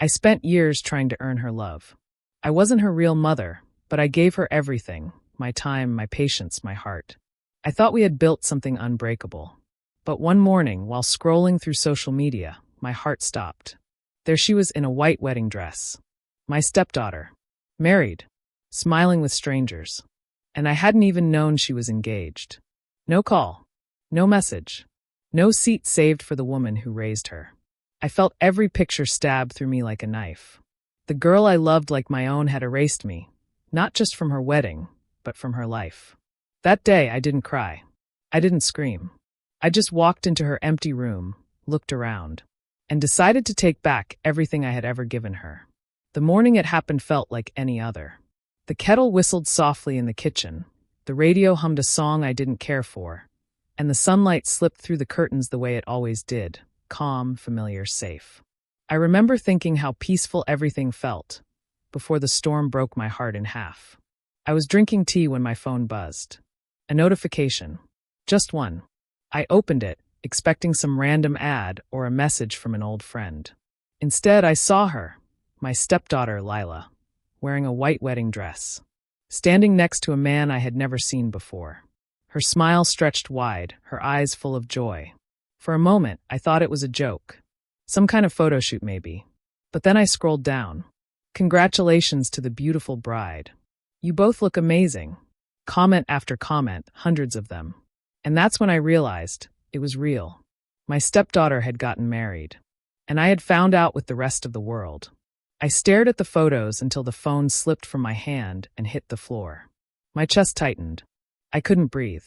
I spent years trying to earn her love. I wasn't her real mother, but I gave her everything, my time, my patience, my heart. I thought we had built something unbreakable. But one morning, while scrolling through social media, my heart stopped. There she was in a white wedding dress. My stepdaughter. Married. Smiling with strangers. And I hadn't even known she was engaged. No call. No message. No seat saved for the woman who raised her. I felt every picture stab through me like a knife. The girl I loved like my own had erased me, not just from her wedding, but from her life. That day, I didn't cry. I didn't scream. I just walked into her empty room, looked around, and decided to take back everything I had ever given her. The morning it happened felt like any other. The kettle whistled softly in the kitchen, the radio hummed a song I didn't care for, and the sunlight slipped through the curtains the way it always did, calm, familiar, safe. I remember thinking how peaceful everything felt, before the storm broke my heart in half. I was drinking tea when my phone buzzed. A notification. Just one. I opened it, expecting some random ad or a message from an old friend. Instead, I saw her, my stepdaughter Lila, wearing a white wedding dress, standing next to a man I had never seen before. Her smile stretched wide, her eyes full of joy. For a moment, I thought it was a joke. Some kind of photo shoot, maybe. But then I scrolled down. Congratulations to the beautiful bride. You both look amazing. Comment after comment, hundreds of them. And that's when I realized it was real. My stepdaughter had gotten married. And I had found out with the rest of the world. I stared at the photos until the phone slipped from my hand and hit the floor. My chest tightened. I couldn't breathe.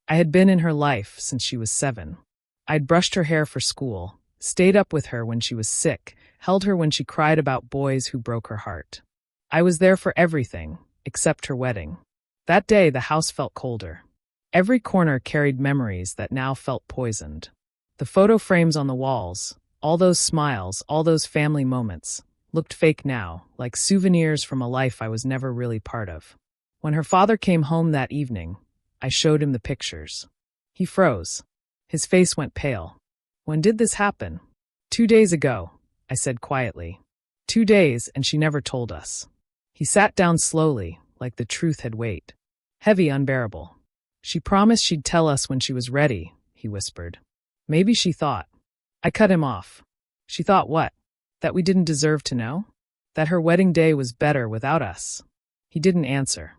I had been in her life since she was 7. I'd brushed her hair for school, stayed up with her when she was sick, held her when she cried about boys who broke her heart. I was there for everything, except her wedding. That day, the house felt colder. Every corner carried memories that now felt poisoned. The photo frames on the walls, all those smiles, all those family moments, looked fake now, like souvenirs from a life I was never really part of. When her father came home that evening, I showed him the pictures. He froze. His face went pale. When did this happen? 2 days ago, I said quietly. 2 days, and she never told us. He sat down slowly, like the truth had weight. Heavy, unbearable. She promised she'd tell us when she was ready, he whispered. Maybe she thought. I cut him off. She thought what? That we didn't deserve to know? That her wedding day was better without us? He didn't answer.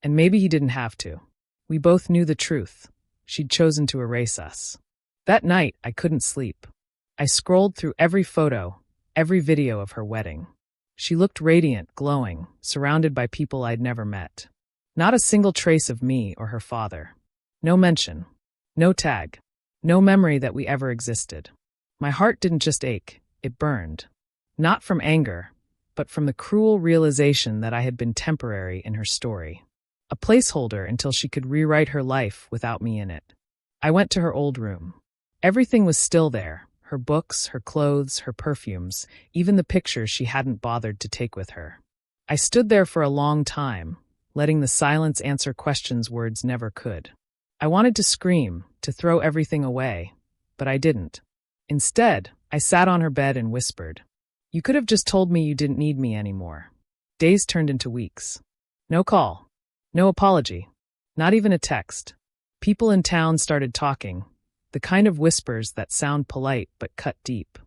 And maybe he didn't have to. We both knew the truth. She'd chosen to erase us. That night, I couldn't sleep. I scrolled through every photo, every video of her wedding. She looked radiant, glowing, surrounded by people I'd never met. Not a single trace of me or her father. No mention. No tag. No memory that we ever existed. My heart didn't just ache, it burned. Not from anger, but from the cruel realization that I had been temporary in her story. A placeholder until she could rewrite her life without me in it. I went to her old room. Everything was still there. Her books, her clothes, her perfumes, even the pictures she hadn't bothered to take with her. I stood there for a long time, letting the silence answer questions words never could. I wanted to scream, to throw everything away, but I didn't. Instead, I sat on her bed and whispered, "You could have just told me you didn't need me anymore." Days turned into weeks. No call. No apology. Not even a text. People in town started talking, the kind of whispers that sound polite but cut deep.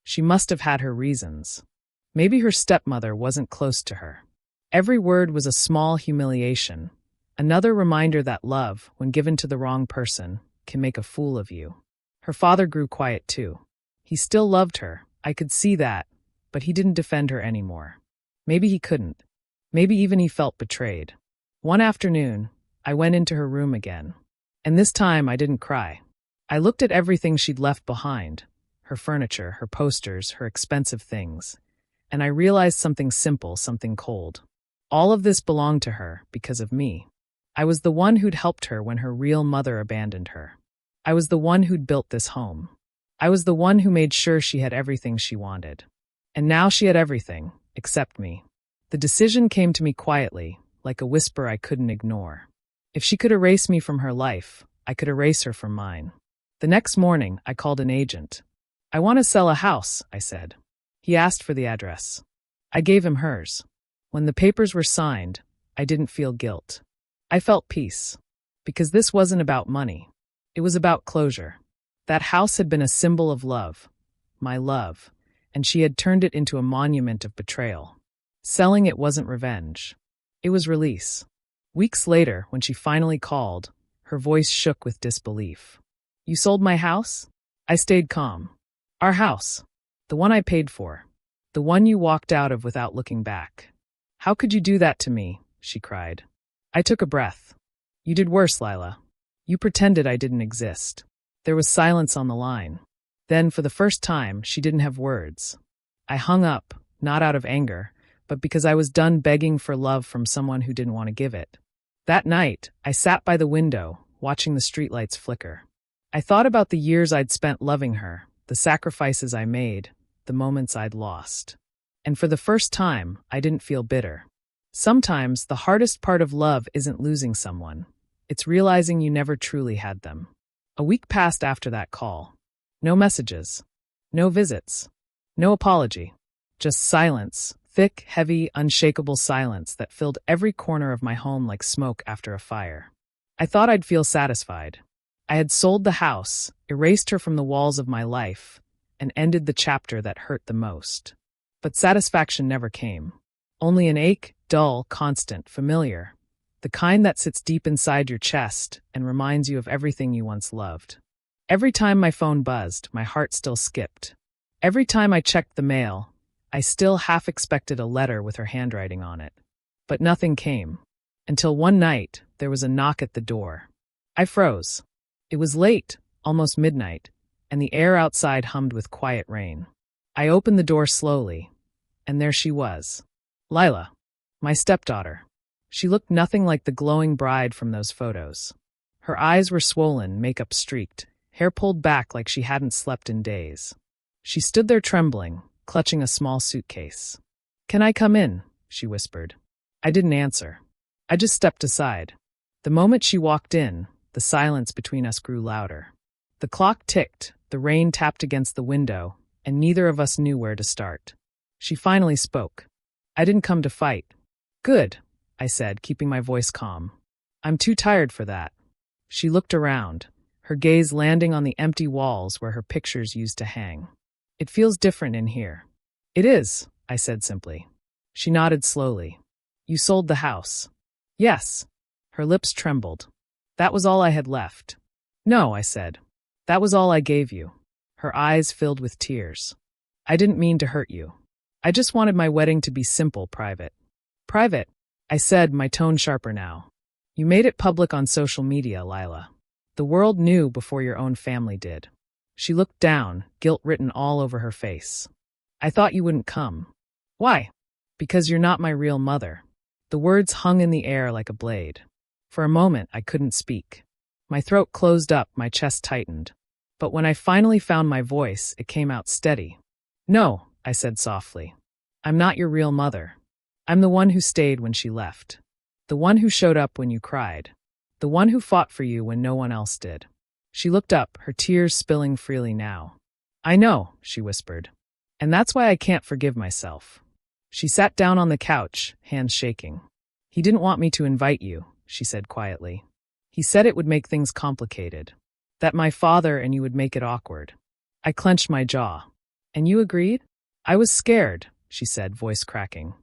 She must have had her reasons. Maybe her stepmother wasn't close to her. Every word was a small humiliation, another reminder that love, when given to the wrong person, can make a fool of you. Her father grew quiet too. He still loved her, I could see that, but he didn't defend her anymore. Maybe he couldn't. Maybe even he felt betrayed. One afternoon, I went into her room again. And this time I didn't cry. I looked at everything she'd left behind, her furniture, her posters, her expensive things, and I realized something simple, something cold. All of this belonged to her because of me. I was the one who'd helped her when her real mother abandoned her. I was the one who'd built this home. I was the one who made sure she had everything she wanted. And now she had everything, except me. The decision came to me quietly, like a whisper I couldn't ignore. If she could erase me from her life, I could erase her from mine. The next morning, I called an agent. "I want to sell a house," I said. He asked for the address. I gave him hers. When the papers were signed, I didn't feel guilt. I felt peace. Because this wasn't about money. It was about closure. That house had been a symbol of love, my love, and she had turned it into a monument of betrayal. Selling it wasn't revenge. It was release. Weeks later, when she finally called, her voice shook with disbelief. You sold my house? I stayed calm. Our house. The one I paid for. The one you walked out of without looking back. How could you do that to me? She cried. I took a breath. You did worse, Lila. You pretended I didn't exist. There was silence on the line. Then, for the first time, she didn't have words. I hung up, not out of anger, but because I was done begging for love from someone who didn't want to give it. That night, I sat by the window, watching the streetlights flicker. I thought about the years I'd spent loving her, the sacrifices I made, the moments I'd lost. And for the first time, I didn't feel bitter. Sometimes, the hardest part of love isn't losing someone. It's realizing you never truly had them. A week passed after that call. No messages. No visits. No apology. Just silence, thick, heavy, unshakable silence that filled every corner of my home like smoke after a fire. I thought I'd feel satisfied. I had sold the house, erased her from the walls of my life, and ended the chapter that hurt the most. But satisfaction never came. Only an ache, dull, constant, familiar. The kind that sits deep inside your chest and reminds you of everything you once loved. Every time my phone buzzed, my heart still skipped. Every time I checked the mail, I still half expected a letter with her handwriting on it. But nothing came. Until one night, there was a knock at the door. I froze. It was late, almost midnight, and the air outside hummed with quiet rain. I opened the door slowly, and there she was. Lila, my stepdaughter. She looked nothing like the glowing bride from those photos. Her eyes were swollen, makeup streaked, hair pulled back like she hadn't slept in days. She stood there trembling, clutching a small suitcase. Can I come in? She whispered. I didn't answer. I just stepped aside. The moment she walked in, the silence between us grew louder. The clock ticked, the rain tapped against the window, and neither of us knew where to start. She finally spoke. I didn't come to fight. Good, I said, keeping my voice calm. I'm too tired for that. She looked around, her gaze landing on the empty walls where her pictures used to hang. It feels different in here. It is, I said simply. She nodded slowly. You sold the house. Yes. Her lips trembled. That was all I had left. No, I said. That was all I gave you. Her eyes filled with tears. I didn't mean to hurt you. I just wanted my wedding to be simple, private. Private, I said, my tone sharper now. You made it public on social media, Lila. The world knew before your own family did. She looked down, guilt written all over her face. I thought you wouldn't come. Why? Because you're not my real mother. The words hung in the air like a blade. For a moment, I couldn't speak. My throat closed up, my chest tightened. But when I finally found my voice, it came out steady. No, I said softly. I'm not your real mother. I'm the one who stayed when she left. The one who showed up when you cried. The one who fought for you when no one else did. She looked up, her tears spilling freely now. I know, she whispered. And that's why I can't forgive myself. She sat down on the couch, hands shaking. He didn't want me to invite you, she said quietly. He said it would make things complicated. That my father and you would make it awkward. I clenched my jaw. And you agreed? I was scared, she said, voice cracking.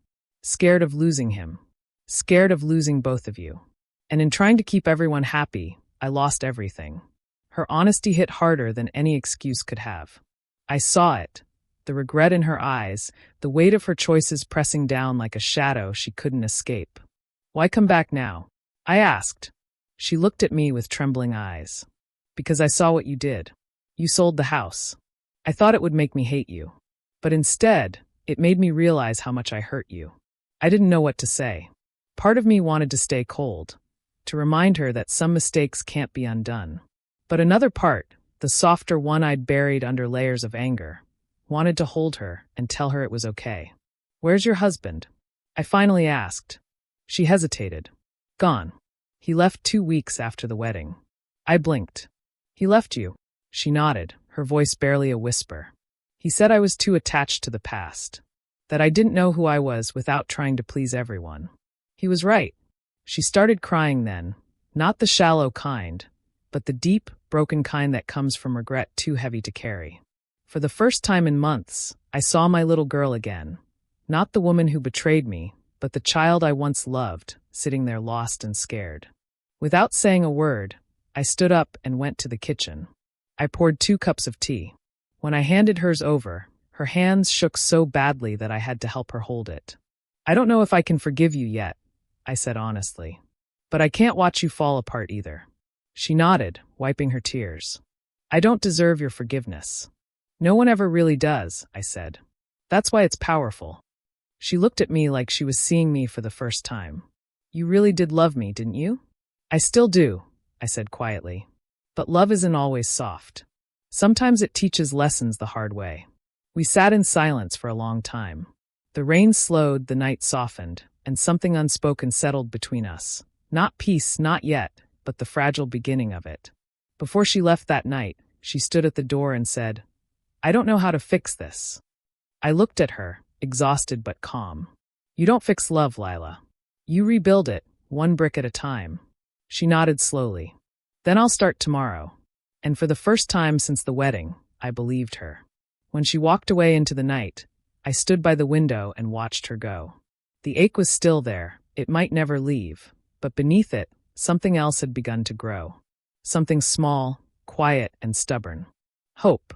Scared of losing him. Scared of losing both of you. And in trying to keep everyone happy, I lost everything. Her honesty hit harder than any excuse could have. I saw it. The regret in her eyes, the weight of her choices pressing down like a shadow she couldn't escape. Why come back now? I asked. She looked at me with trembling eyes. Because I saw what you did. You sold the house. I thought it would make me hate you. But instead, it made me realize how much I hurt you. I didn't know what to say. Part of me wanted to stay cold, to remind her that some mistakes can't be undone. But another part, the softer one I'd buried under layers of anger, wanted to hold her and tell her it was okay. Where's your husband? I finally asked. She hesitated. Gone. He left 2 weeks after the wedding. I blinked. He left you. She nodded, her voice barely a whisper. He said I was too attached to the past, that I didn't know who I was without trying to please everyone. He was right. She started crying then, not the shallow kind, but the deep, broken kind that comes from regret too heavy to carry. For the first time in months, I saw my little girl again. Not the woman who betrayed me, but the child I once loved, sitting there lost and scared. Without saying a word, I stood up and went to the kitchen. I poured 2 cups of tea. When I handed hers over, her hands shook so badly that I had to help her hold it. I don't know if I can forgive you yet, I said honestly. But I can't watch you fall apart either. She nodded, wiping her tears. I don't deserve your forgiveness. No one ever really does, I said. That's why it's powerful. She looked at me like she was seeing me for the first time. You really did love me, didn't you? I still do, I said quietly. But love isn't always soft. Sometimes it teaches lessons the hard way. We sat in silence for a long time. The rain slowed, the night softened, and something unspoken settled between us. Not peace, not yet, but the fragile beginning of it. Before she left that night, she stood at the door and said, I don't know how to fix this. I looked at her, exhausted but calm. You don't fix love, Lila. You rebuild it, one brick at a time. She nodded slowly. Then I'll start tomorrow. And for the first time since the wedding, I believed her. When she walked away into the night, I stood by the window and watched her go. The ache was still there, it might never leave, but beneath it, something else had begun to grow. Something small, quiet, and stubborn. Hope.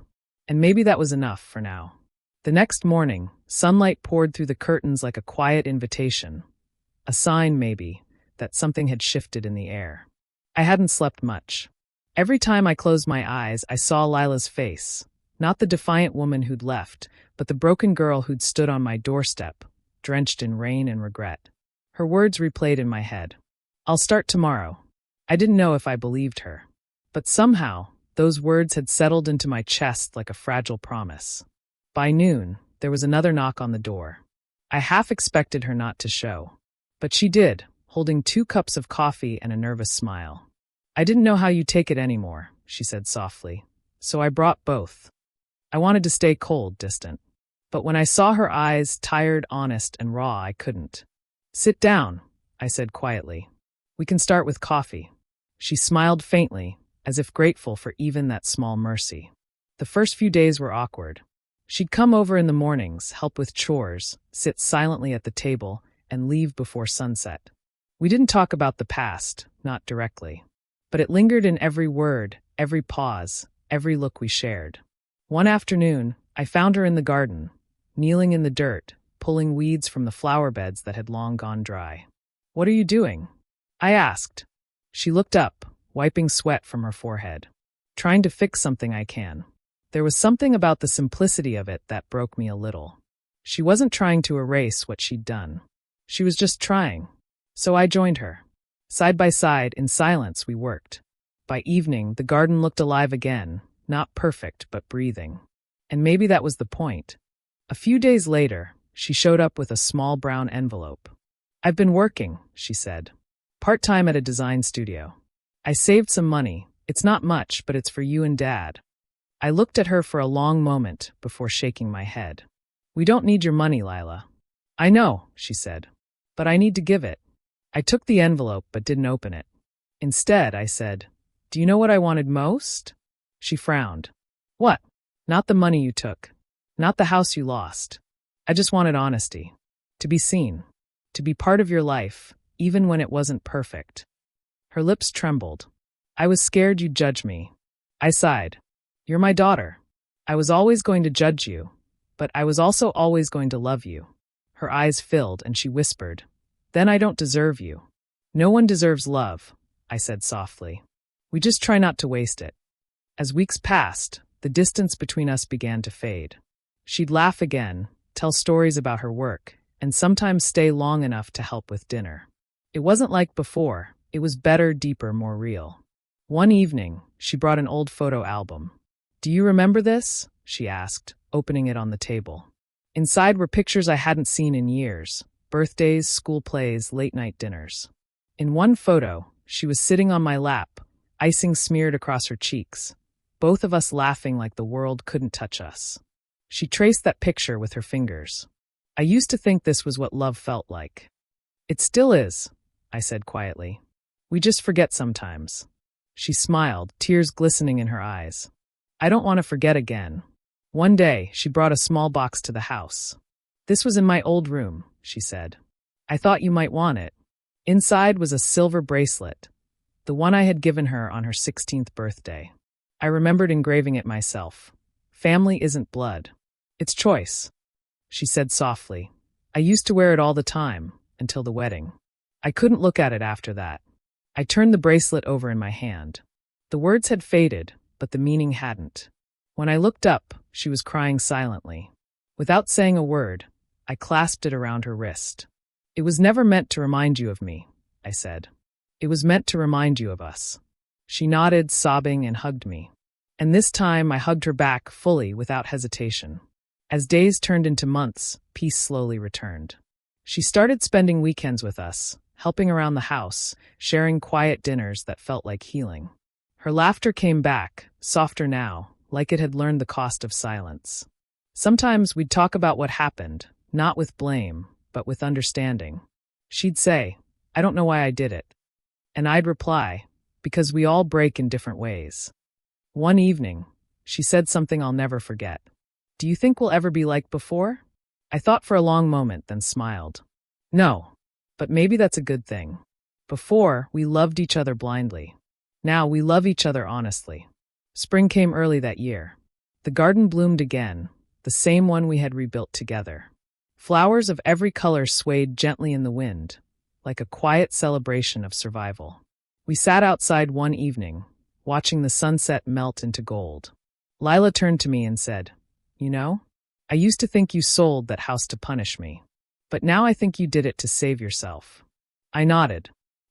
And maybe that was enough for now. The next morning, sunlight poured through the curtains like a quiet invitation. A sign, maybe, that something had shifted in the air. I hadn't slept much. Every time I closed my eyes, I saw Lila's face. Not the defiant woman who'd left, but the broken girl who'd stood on my doorstep, drenched in rain and regret. Her words replayed in my head. I'll start tomorrow. I didn't know if I believed her. But somehow, those words had settled into my chest like a fragile promise. By noon, there was another knock on the door. I half expected her not to show. But she did, holding 2 cups of coffee and a nervous smile. I didn't know how you take it anymore, she said softly. So I brought both. I wanted to stay cold, distant. But when I saw her eyes, tired, honest, and raw, I couldn't. Sit down, I said quietly. We can start with coffee. She smiled faintly, as if grateful for even that small mercy. The first few days were awkward. She'd come over in the mornings, help with chores, sit silently at the table, and leave before sunset. We didn't talk about the past, not directly. But it lingered in every word, every pause, every look we shared. One afternoon, I found her in the garden, kneeling in the dirt, pulling weeds from the flower beds that had long gone dry. What are you doing? I asked. She looked up, wiping sweat from her forehead. Trying to fix something I can. There was something about the simplicity of it that broke me a little. She wasn't trying to erase what she'd done. She was just trying. So I joined her. Side by side, in silence, we worked. By evening, the garden looked alive again, not perfect, but breathing. And maybe that was the point. A few days later, she showed up with a small brown envelope. I've been working, she said. Part-time at a design studio. I saved some money. It's not much, but it's for you and Dad. I looked at her for a long moment before shaking my head. We don't need your money, Lila. I know, she said. But I need to give it. I took the envelope but didn't open it. Instead, I said, Do you know what I wanted most? She frowned. What? Not the money you took. Not the house you lost. I just wanted honesty. To be seen. To be part of your life, even when it wasn't perfect. Her lips trembled. I was scared you'd judge me. I sighed. You're my daughter. I was always going to judge you, but I was also always going to love you. Her eyes filled and she whispered, Then I don't deserve you. No one deserves love, I said softly. We just try not to waste it. As weeks passed, the distance between us began to fade. She'd laugh again, tell stories about her work, and sometimes stay long enough to help with dinner. It wasn't like before. It was better, deeper, more real. One evening, she brought an old photo album. Do you remember this? She asked, opening it on the table. Inside were pictures I hadn't seen in years. Birthdays, school plays, late-night dinners. In one photo, she was sitting on my lap, icing smeared across her cheeks, both of us laughing like the world couldn't touch us. She traced that picture with her fingers. I used to think this was what love felt like. It still is, I said quietly. We just forget sometimes. She smiled, tears glistening in her eyes. I don't want to forget again. One day, she brought a small box to the house. This was in my old room, she said. I thought you might want it. Inside was a silver bracelet, the one I had given her on her 16th birthday. I remembered engraving it myself. Family isn't blood. It's choice, she said softly. I used to wear it all the time, until the wedding. I couldn't look at it after that. I turned the bracelet over in my hand. The words had faded, but the meaning hadn't. When I looked up, she was crying silently. Without saying a word, I clasped it around her wrist. It was never meant to remind you of me, I said. It was meant to remind you of us. She nodded, sobbing, and hugged me. And this time I hugged her back fully without hesitation. As days turned into months, peace slowly returned. She started spending weekends with us, helping around the house, sharing quiet dinners that felt like healing. Her laughter came back, softer now, like it had learned the cost of silence. Sometimes we'd talk about what happened, not with blame, but with understanding. She'd say, I don't know why I did it. And I'd reply, because we all break in different ways. One evening, she said something I'll never forget. Do you think we'll ever be like before? I thought for a long moment, then smiled. No, but maybe that's a good thing. Before, we loved each other blindly. Now we love each other honestly. Spring came early that year. The garden bloomed again, the same one we had rebuilt together. Flowers of every color swayed gently in the wind, like a quiet celebration of survival. We sat outside one evening, watching the sunset melt into gold. Lila turned to me and said, You know, I used to think you sold that house to punish me. But now I think you did it to save yourself. I nodded.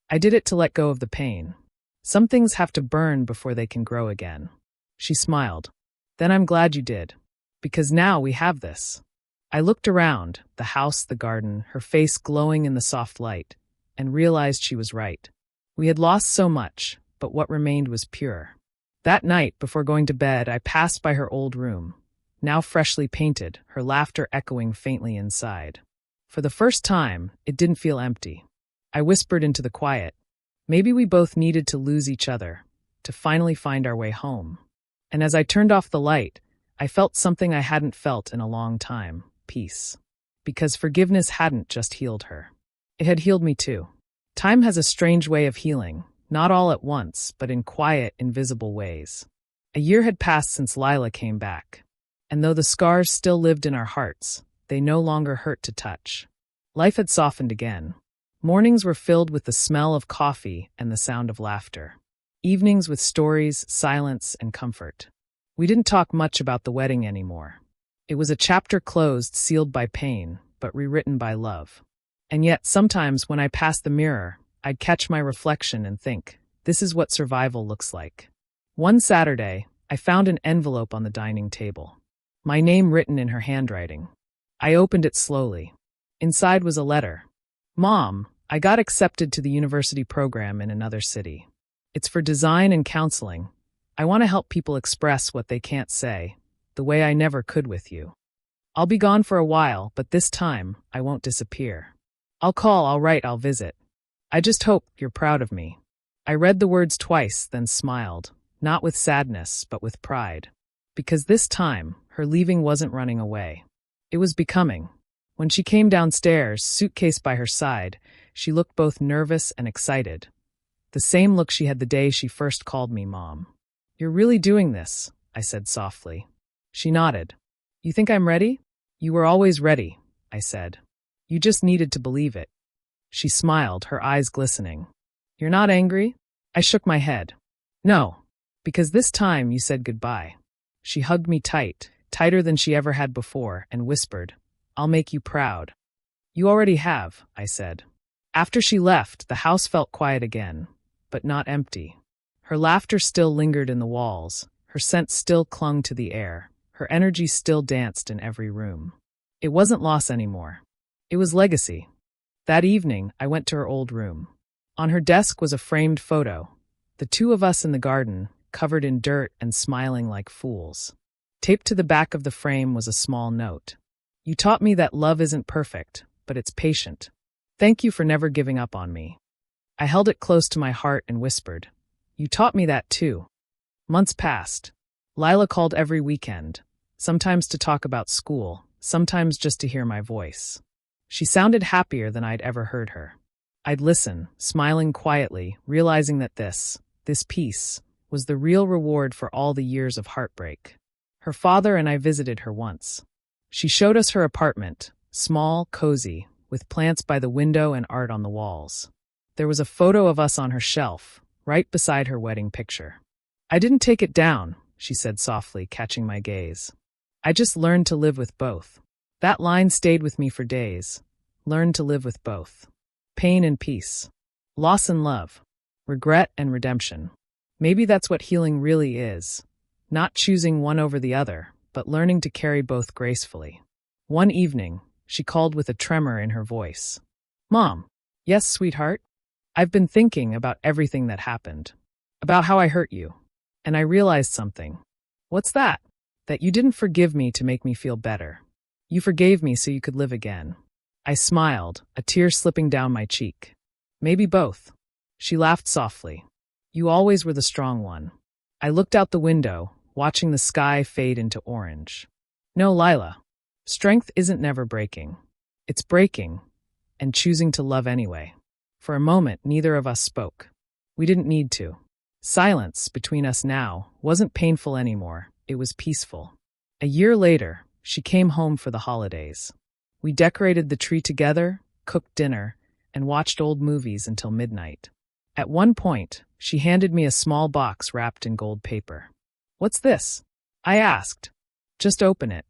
I did it to let go of the pain. Some things have to burn before they can grow again. She smiled. Then I'm glad you did. Because now we have this. I looked around, the house, the garden, her face glowing in the soft light, and realized she was right. We had lost so much, but what remained was pure. That night, before going to bed, I passed by her old room, now freshly painted, her laughter echoing faintly inside. For the first time, it didn't feel empty. I whispered into the quiet, maybe we both needed to lose each other, to finally find our way home. And as I turned off the light, I felt something I hadn't felt in a long time, peace. Because forgiveness hadn't just healed her. It had healed me too. Time has a strange way of healing, not all at once, but in quiet, invisible ways. A year had passed since Lila came back. And though the scars still lived in our hearts, they no longer hurt to touch. Life had softened again. Mornings were filled with the smell of coffee and the sound of laughter. Evenings with stories, silence, and comfort. We didn't talk much about the wedding anymore. It was a chapter closed, sealed by pain, but rewritten by love. And yet, sometimes when I passed the mirror, I'd catch my reflection and think, this is what survival looks like. One Saturday, I found an envelope on the dining table. My name written in her handwriting. I opened it slowly. Inside was a letter. Mom, I got accepted to the university program in another city. It's for design and counseling. I want to help people express what they can't say, the way I never could with you. I'll be gone for a while, but this time, I won't disappear. I'll call, I'll write, I'll visit. I just hope you're proud of me. I read the words twice, then smiled, not with sadness, but with pride. Because this time, her leaving wasn't running away. It was becoming. When she came downstairs, suitcase by her side, she looked both nervous and excited. The same look she had the day she first called me Mom. You're really doing this, I said softly. She nodded. You think I'm ready? You were always ready, I said. You just needed to believe it. She smiled, her eyes glistening. You're not angry? I shook my head. No, because this time you said goodbye. She hugged me tight, tighter than she ever had before, and whispered, I'll make you proud. You already have, I said. After she left, the house felt quiet again, but not empty. Her laughter still lingered in the walls, her scent still clung to the air, her energy still danced in every room. It wasn't loss anymore. It was legacy. That evening, I went to her old room. On her desk was a framed photo, the two of us in the garden, covered in dirt and smiling like fools. Taped to the back of the frame was a small note. You taught me that love isn't perfect, but it's patient. Thank you for never giving up on me. I held it close to my heart and whispered, You taught me that too. Months passed. Lila called every weekend, sometimes to talk about school, sometimes just to hear my voice. She sounded happier than I'd ever heard her. I'd listen, smiling quietly, realizing that this peace, was the real reward for all the years of heartbreak. Her father and I visited her once. She showed us her apartment, small, cozy, with plants by the window and art on the walls. There was a photo of us on her shelf, right beside her wedding picture. I didn't take it down, she said softly, catching my gaze. I just learned to live with both. That line stayed with me for days. Learn to live with both. Pain and peace. Loss and love. Regret and redemption. Maybe that's what healing really is. Not choosing one over the other, but learning to carry both gracefully. One evening, she called with a tremor in her voice. Mom. Yes, sweetheart? I've been thinking about everything that happened. About how I hurt you. And I realized something. What's that? That you didn't forgive me to make me feel better. You forgave me so you could live again. I smiled, a tear slipping down my cheek. Maybe both. She laughed softly. You always were the strong one. I looked out the window, watching the sky fade into orange. No, Lila. Strength isn't never breaking. It's breaking, and choosing to love anyway. For a moment, neither of us spoke. We didn't need to. Silence between us now wasn't painful anymore. It was peaceful. A year later, she came home for the holidays. We decorated the tree together, cooked dinner, and watched old movies until midnight. At one point, she handed me a small box wrapped in gold paper. What's this? I asked. Just open it.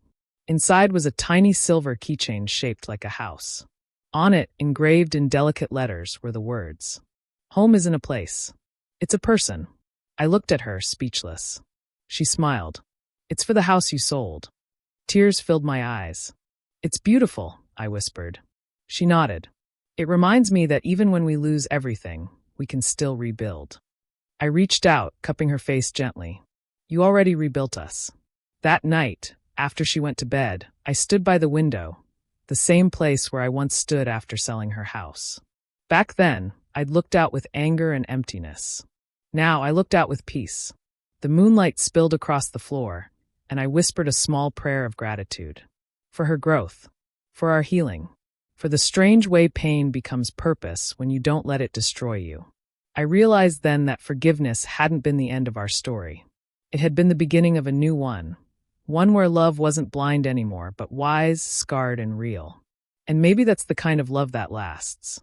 Inside was a tiny silver keychain shaped like a house. On it, engraved in delicate letters, were the words, Home isn't a place. It's a person. I looked at her, speechless. She smiled. It's for the house you sold. Tears filled my eyes. It's beautiful, I whispered. She nodded. It reminds me that even when we lose everything, we can still rebuild. I reached out, cupping her face gently. You already rebuilt us. That night, after she went to bed, I stood by the window, the same place where I once stood after selling her house. Back then, I'd looked out with anger and emptiness. Now I looked out with peace. The moonlight spilled across the floor, and I whispered a small prayer of gratitude. For her growth. For our healing. For the strange way pain becomes purpose when you don't let it destroy you. I realized then that forgiveness hadn't been the end of our story. It had been the beginning of a new one. One where love wasn't blind anymore, but wise, scarred, and real. And maybe that's the kind of love that lasts.